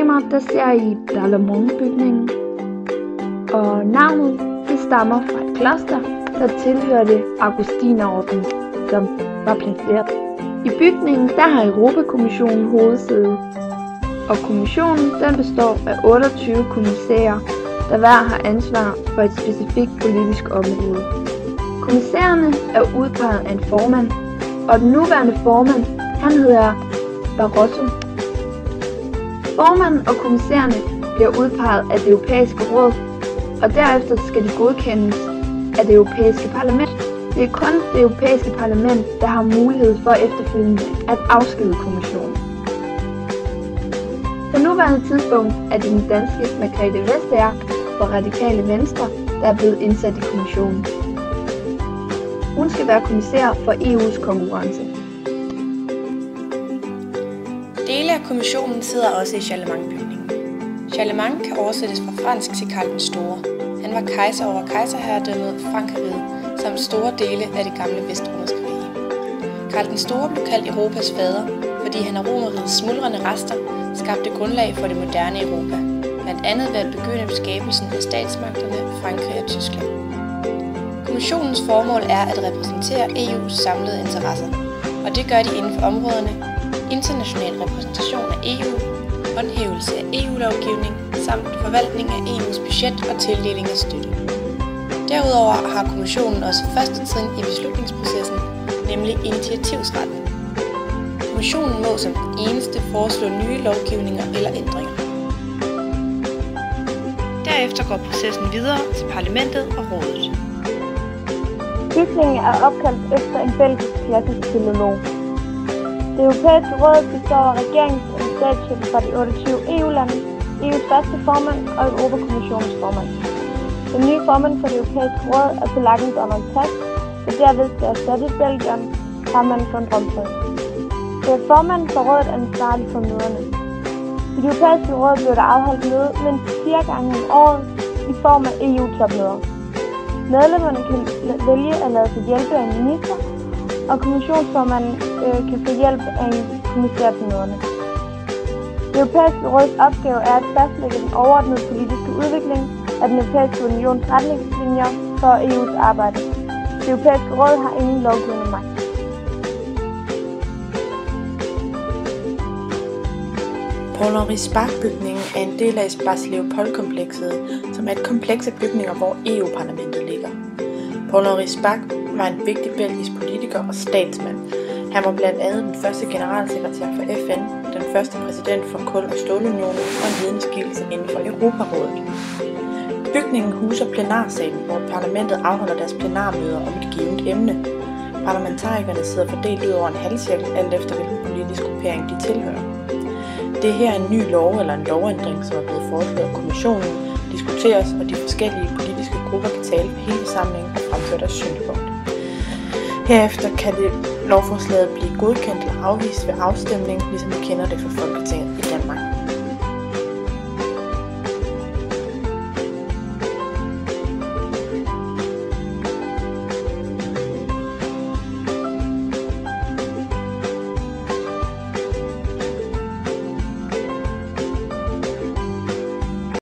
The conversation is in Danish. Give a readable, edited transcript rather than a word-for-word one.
Bag mig, der ser I Dallemont-bygningen, og navnet det stammer fra et kloster, der tilhørte Augustinerordenen, som var placeret. I bygningen der har Europakommissionen hovedsæde, og kommissionen den består af 28 kommissærer, der hver har ansvar for et specifikt politisk område. Kommissærerne er udpeget af en formand, og den nuværende formand, han hedder Barroso. Formanden og kommissærerne bliver udpeget af det europæiske råd, og derefter skal de godkendes af det europæiske parlament. Det er kun det europæiske parlament, der har mulighed for efterfølgende at afskedige kommissionen. På nuværende tidspunkt er det den danske Margrethe Vestager fra Radikale Venstre, der er blevet indsat i kommissionen. Hun skal være kommissær for EU's konkurrence. Dele af kommissionen sidder også i Charlemagne-bygningen. Charlemagne kan oversættes fra fransk til Karl den Store. Han var kejser over kejserherredømmet Frankerriget samt store dele af det gamle vestromerske rige. Karl den Store blev kaldt Europas fader, fordi han af romerrigets smuldrende rester skabte grundlag for det moderne Europa, blandt andet ved at begynde skabelsen af statsmagterne Frankrig og Tyskland. Kommissionens formål er at repræsentere EU's samlede interesser, og det gør de inden for områderne international repræsentation af EU, håndhævelse af EU-lovgivning samt forvaltning af EU's budget og tildeling af støtte. Derudover har kommissionen også første trin i beslutningsprocessen, nemlig initiativsretten. Kommissionen må som den eneste foreslå nye lovgivninger eller ændringer. Derefter går processen videre til parlamentet og rådet. Bygningen er opkaldt efter en belgisk klassisk filolog. Det europæiske råd består af regerings- og statschefer fra de 28 EU-lande, EU's første formand og Europakommissionens formand. Den nye formand for det europæiske råd er polakken Donald Tusk, der derved skal erstatte belgieren Herman van Rompuy. Det er formanden for rådet ansvarlig for møderne. I det europæiske råd bliver der afholdt møde mindst 4 gange om året i form af EU-topmøder. Medlemmerne kan vælge at lade sig hjælpe af en minister, og kommissionsformanden kan få hjælp af en kommissær til møderne. Det europæiske råds opgave er at fastlægge den overordnede politiske udvikling af den europæiske unions retningslinjer for EU's arbejde. Det europæiske råd har ingen lovgivende magt. Paul-Henri Spaak-bygningen er en del af Spas-Leopold-komplekset, som er et kompleks af bygninger, hvor EU-parlamentet ligger. Paul-Henri Spaak var en vigtig belgisk politiker og statsmand. Han var blandt andet den første generalsekretær for FN, den første præsident for Kul- og Stålunionen og en ledende skikkelse inden for Europarådet. Bygningen huser plenarsalen, hvor parlamentet afholder deres plenarmøder om et givet emne. Parlamentarikerne sidder fordelt ud over en halvcirkel, alt efter hvilken politisk gruppering de tilhører. Det er her en ny lov eller en lovændring, som er blevet foreslået af kommissionen, diskuteres, og de forskellige politiske grupper kan tale for hele forsamlingen og fremføre deres synspunkt. Herefter kan lovforslaget blive godkendt eller afvist ved afstemning, ligesom vi kender det fra Folketinget i Danmark.